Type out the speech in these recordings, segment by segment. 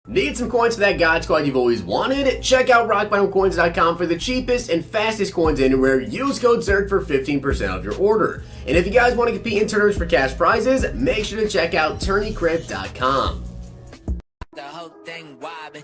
Need some coins for that God Squad you've always wanted? Check out rockbottomcoins.com for the cheapest and fastest coins anywhere. Use code ZERK for 15% off your order. And if you guys want to compete in tournaments for cash prizes, make sure to check out tourneycrypt.com. The whole thing wobbin'.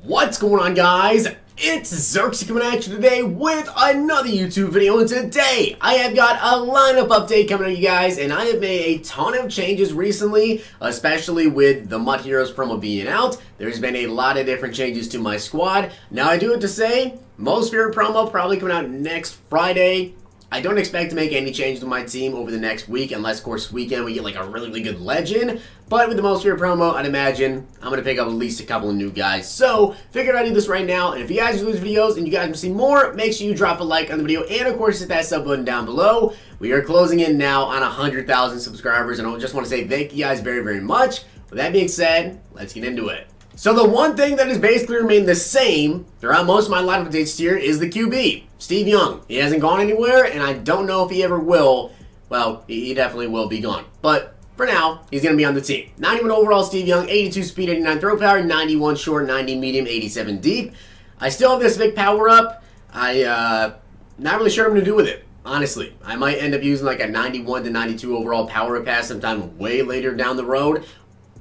What's going on, guys? It's Zirksee coming at you today with another YouTube video, and today I have got a lineup update coming at you guys, and I have made a ton of changes recently, especially with the Mud Heroes promo being out. There's been a lot of different changes to my squad. Now, I do have to say, most favorite promo probably coming out next Friday. I don't expect to make any changes to my team over the next week, unless, of course, weekend we get like a really good legend. But with the most favorite promo, I'd imagine I'm going to pick up at least a couple of new guys. So, figured I'd do this right now. And if you guys enjoy these videos and you guys want to see more, make sure you drop a like on the video. And, of course, hit that sub button down below. We are closing in now on 100,000 subscribers. And I just want to say thank you guys very much. With that being said, let's get into it. So the one thing that has basically remained the same throughout most of my lineup updates here is the QB, Steve Young. He hasn't gone anywhere, and I don't know if he ever will. Well, he definitely will be gone. But for now, he's going to be on the team. 91 overall, Steve Young, 82 speed, 89 throw power, 91 short, 90 medium, 87 deep. I still have this Vic power up. Not really sure what I'm going to do with it. Honestly, I might end up using like a 91 to 92 overall power up pass sometime way later down the road.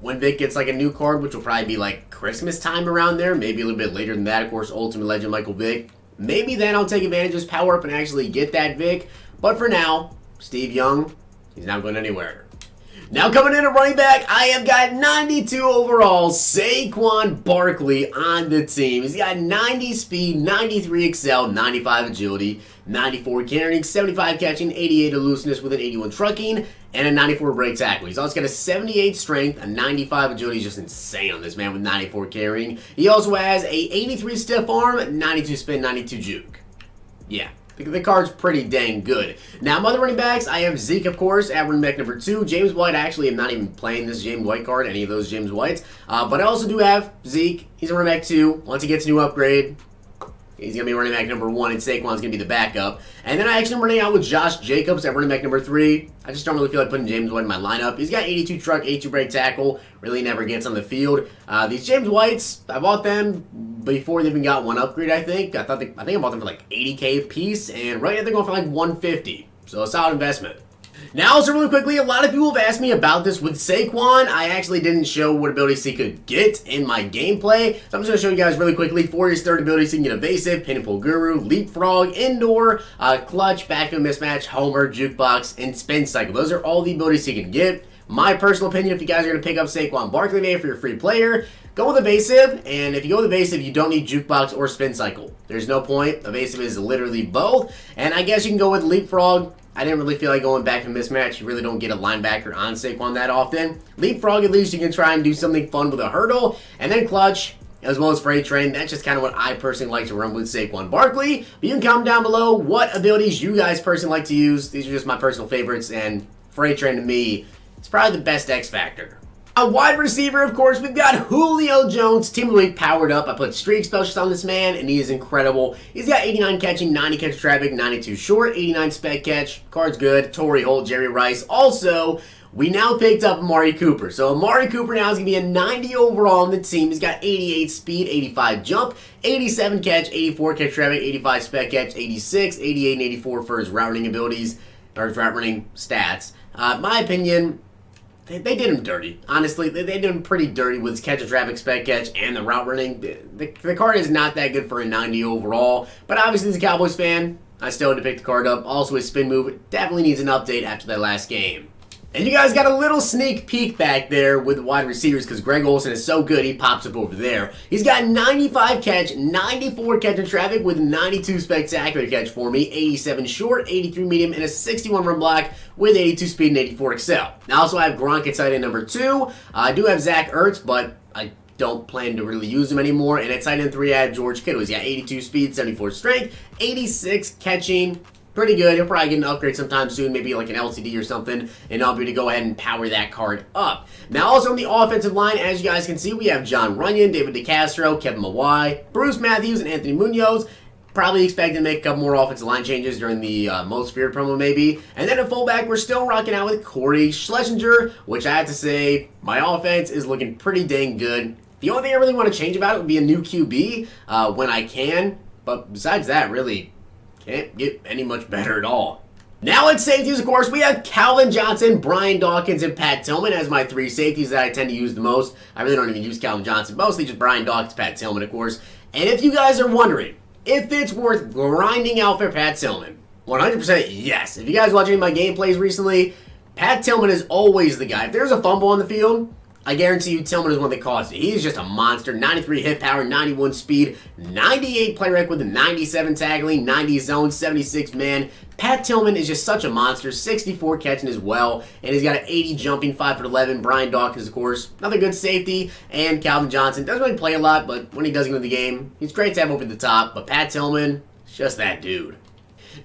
When Vic gets like a new card, which will probably be like Christmas time around there, maybe a little bit later than that, of course, Ultimate Legend Michael Vick. Maybe then I'll take advantage of his power up and actually get that Vic. But for now, Steve Young, he's not going anywhere. Now coming in at running back, I have got 92 overall Saquon Barkley on the team. He's got 90 speed, 93 excel, 95 agility, 94 carrying, 75 catching, 88 elusiveness with an 81 trucking, and a 94 break tackle. He's also got a 78 strength, a 95 agility. He's just insane on this man with 94 carrying. He also has a 83 stiff arm, 92 spin, 92 juke. Yeah. The card's pretty dang good. Now, my other running backs, I have Zeke, of course, at running back number 2. James White, I actually am not even playing this James White card, any of those James Whites. But I also do have Zeke. He's a running back 2. Once he gets a new upgrade, he's going to be running back number 1, and Saquon's going to be the backup. And then I actually am running out with Josh Jacobs at running back number 3. I just don't really feel like putting James White in my lineup. He's got 82 truck, 82 break tackle. Really never gets on the field. These James Whites, I bought them before they even got one upgrade, I think. I think I bought them for like 80K a piece, and right now they're going for like 150. So a solid investment. Now, also really quickly, a lot of people have asked me about this with Saquon. I actually didn't show what abilities he could get in my gameplay, so I'm just going to show you guys really quickly. For his third abilities, he can get Evasive, Pin and Pull Guru, Leapfrog, Indoor, Clutch, Backfield Mismatch, Homer, Jukebox, and Spin Cycle. Those are all the abilities he can get. My personal opinion, if you guys are going to pick up Saquon Barkley today for your free player, go with Evasive, and if you go with Evasive, you don't need Jukebox or Spin Cycle. There's no point. Evasive is literally both, and I guess you can go with Leapfrog. I didn't really feel like going back in mismatch. You really don't get a linebacker on Saquon that often. Leapfrog, at least you can try and do something fun with a hurdle. And then Clutch, as well as Freight Train. That's just kind of what I personally like to run with Saquon Barkley. But you can comment down below what abilities you guys personally like to use. These are just my personal favorites, and Freight Train to me, it's probably the best X Factor. A wide receiver, of course, we've got Julio Jones, Team of the Week powered up. I put Streak Specialist on this man, and he is incredible. He's got 89 catching, 90 catch traffic, 92 short, 89 spec catch. Card's good. Torrey Holt, Jerry Rice. Also, we now picked up Amari Cooper. So Amari Cooper now is going to be a 90 overall on the team. He's got 88 speed, 85 jump, 87 catch, 84 catch traffic, 85 spec catch, 86, 88, and 84 for his route running abilities, or his route running stats. My opinion, they did him dirty. Honestly, they did him pretty dirty with his catch and traffic, spec catch, and the route running. The card is not that good for a 90 overall, but obviously as a Cowboys fan, I still had to pick the card up. Also, his spin move definitely needs an update after that last game. And you guys got a little sneak peek back there with the wide receivers because Greg Olsen is so good, he pops up over there. He's got 95 catch, 94 catch in traffic with 92 spectacular catch for me, 87 short, 83 medium, and a 61 run block with 82 speed and 84 excel. Now also I have Gronk at tight end number 2. I do have Zach Ertz, but I don't plan to really use him anymore. And at tight end 3 I have George Kittle. He's got 82 speed, 74 strength, 86 catching. Pretty good. He'll probably get an upgrade sometime soon, maybe like an LCD or something, and I'll be able to go ahead and power that card up. Now, also on the offensive line, as you guys can see, we have John Runyon, David DeCastro, Kevin Mawai, Bruce Matthews, and Anthony Munoz. Probably expecting to make a couple more offensive line changes during the Most Feared promo maybe. And then at fullback, we're still rocking out with Corey Schlesinger, which I have to say, my offense is looking pretty dang good. The only thing I really want to change about it would be a new QB when I can. But besides that, really can't get any much better at all. Now at safeties, of course, we have Calvin Johnson, Brian Dawkins, and Pat Tillman as my three safeties that I tend to use the most. I really don't even use Calvin Johnson. Mostly just Brian Dawkins, Pat Tillman, of course. And if you guys are wondering if it's worth grinding out for Pat Tillman, 100% yes. If you guys watch any of my gameplays recently, Pat Tillman is always the guy. If there's a fumble on the field, I guarantee you Tillman is one that caused it. He's just a monster. 93 hit power, 91 speed, 98 play rec with a 97 tackling, 90 zone, 76 man. Pat Tillman is just such a monster. 64 catching as well, and he's got an 80 jumping, 5'11". Brian Dawkins, of course, another good safety, and Calvin Johnson doesn't really play a lot, but when he does get in the game, he's great to have over the top. But Pat Tillman, is just that dude.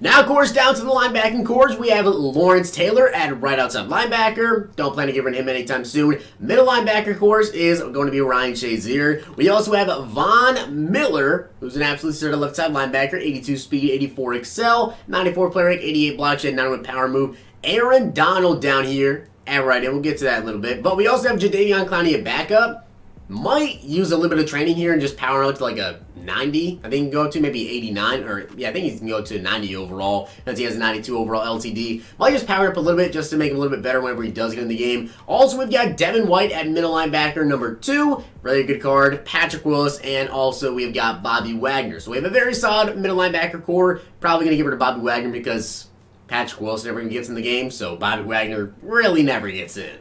Now, of course, down to the linebacking cores, we have Lawrence Taylor at right outside linebacker. Don't plan to get rid of him anytime soon. Middle linebacker, of course, is going to be Ryan Shazier. We also have Von Miller, who's an absolute stud at left side linebacker. 82 speed, 84 excel, 94 play rate, 88 block shed, 91 power move. Aaron Donald down here at right end. We'll get to that in a little bit. But we also have Jadeveon Clowney at backup. Might use a little bit of training here and just power out to like a 90. I think he can go to maybe 89, or yeah, I think he can go to 90 overall, since he has a 92 overall LTD. Might just power up a little bit just to make him a little bit better whenever he does get in the game. Also, we've got Devin White at middle linebacker, number 2. Really good card. Patrick Willis, and also we've got Bobby Wagner. So we have a very solid middle linebacker core. Probably going to get rid of Bobby Wagner because Patrick Willis never even gets in the game, so Bobby Wagner really never gets in.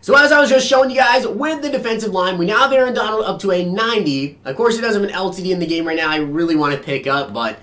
So as I was just showing you guys, with the defensive line, we now have Aaron Donald up to a 90. Of course, he does have an LTD in the game right now I really want to pick up, but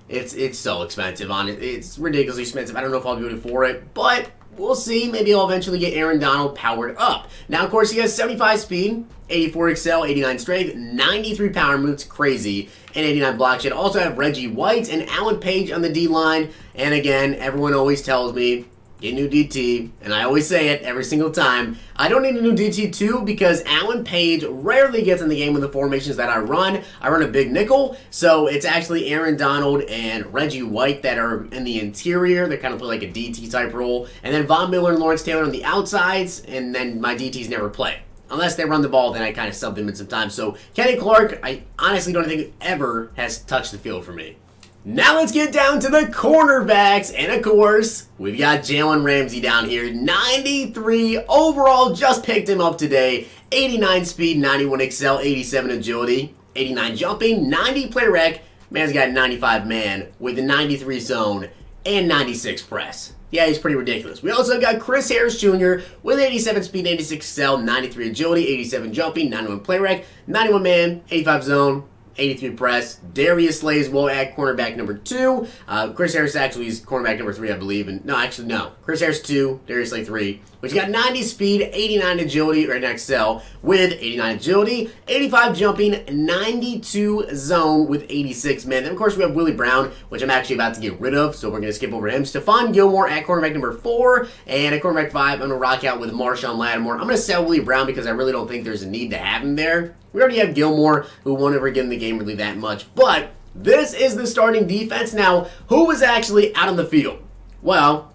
it's so expensive on it. It's ridiculously expensive. I don't know if I'll be able to afford it, but we'll see. Maybe I'll eventually get Aaron Donald powered up. Now, of course, he has 75 speed, 84 excel, 89 strength, 93 power moves, crazy, and 89 block shed. Also have Reggie White and Alan Page on the D-line. And again, everyone always tells me, get a new DT, and I always say it every single time. I don't need a new DT too because Alan Page rarely gets in the game with the formations that I run. I run a big nickel, so it's actually Aaron Donald and Reggie White that are in the interior. They kind of play like a DT type role, and then Von Miller and Lawrence Taylor on the outsides, and then my DTs never play. Unless they run the ball, then I kind of sub them in sometimes. So Kenny Clark, I honestly don't think ever has touched the field for me. Now let's get down to the cornerbacks, and of course, we've got Jalen Ramsey down here, 93 overall, just picked him up today, 89 speed, 91 excel, 87 agility, 89 jumping, 90 play rec, man's got 95 man with a 93 zone and 96 press. Yeah, he's pretty ridiculous. We also got Chris Harris Jr. with 87 speed, 86 excel, 93 agility, 87 jumping, 91 play rec, 91 man, 85 zone, 83 press. Darius Slay as well at cornerback number 2. Chris Harris actually is cornerback number 3, I believe. And no, actually, no. Chris Harris 2, Darius Slay 3. Which got 90 speed, 89 agility, or an excel with 89 agility, 85 jumping, 92 zone with 86 man. Then, of course, we have Willie Brown, which I'm actually about to get rid of, so we're going to skip over him. Stephon Gilmore at cornerback number 4. And at cornerback 5, I'm going to rock out with Marshawn Lattimore. I'm going to sell Willie Brown because I really don't think there's a need to have him there. We already have Gilmore, who won't ever get in the game really that much. But this is the starting defense. Now, who is actually out on the field? Well,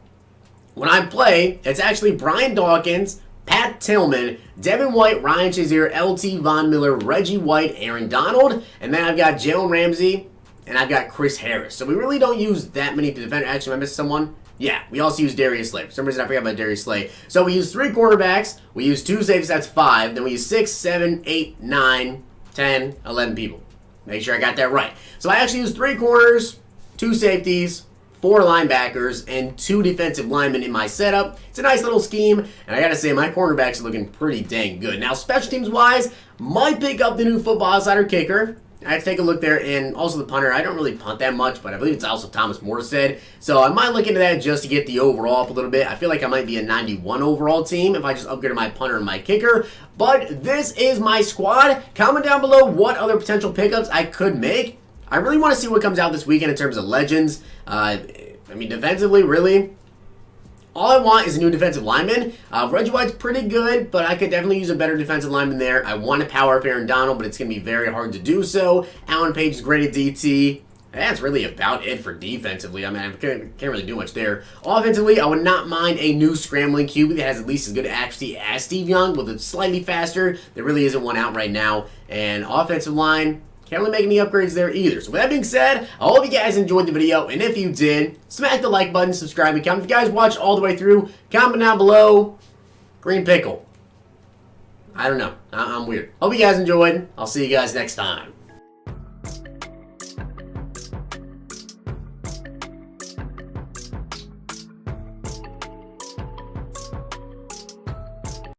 when I play, it's actually Brian Dawkins, Pat Tillman, Devin White, Ryan Shazier, LT, Von Miller, Reggie White, Aaron Donald, and then I've got Jalen Ramsey, and I've got Chris Harris. So we really don't use that many defenders. Actually, I missed someone. Yeah, we also use Darius Slay. For some reason, I forgot about Darius Slay. So we use 3 quarterbacks, we use 2 safeties, that's 5. Then we use 6, 7, 8, 9, 10, 11 people. Make sure I got that right. So I actually use 3 corners, 2 safeties, 4 linebackers, and 2 defensive linemen in my setup. It's a nice little scheme, and I gotta say, my cornerbacks are looking pretty dang good. Now, special teams-wise, might pick up the new Football Insider kicker. I have to take a look there, and also the punter. I don't really punt that much, but I believe it's also Thomas Morstead. So I might look into that just to get the overall up a little bit. I feel like I might be a 91 overall team if I just upgraded my punter and my kicker. But this is my squad. Comment down below what other potential pickups I could make. I really want to see what comes out this weekend in terms of legends. I mean, defensively, really, all I want is a new defensive lineman. Reggie White's pretty good, but I could definitely use a better defensive lineman there. I want to power up Aaron Donald, but it's going to be very hard to do so. Alan Page is great at DT. That's really about it for defensively. I mean, I can't really do much there. Offensively, I would not mind a new scrambling QB that has at least as good accuracy as Steve Young, but it's slightly faster. There really isn't one out right now. And offensive line, can't really make any upgrades there either. So with that being said, I hope you guys enjoyed the video. And if you did, smack the like button, subscribe, and comment. If you guys watched all the way through, comment down below. Green pickle. I don't know. I'm weird. Hope you guys enjoyed. I'll see you guys next time.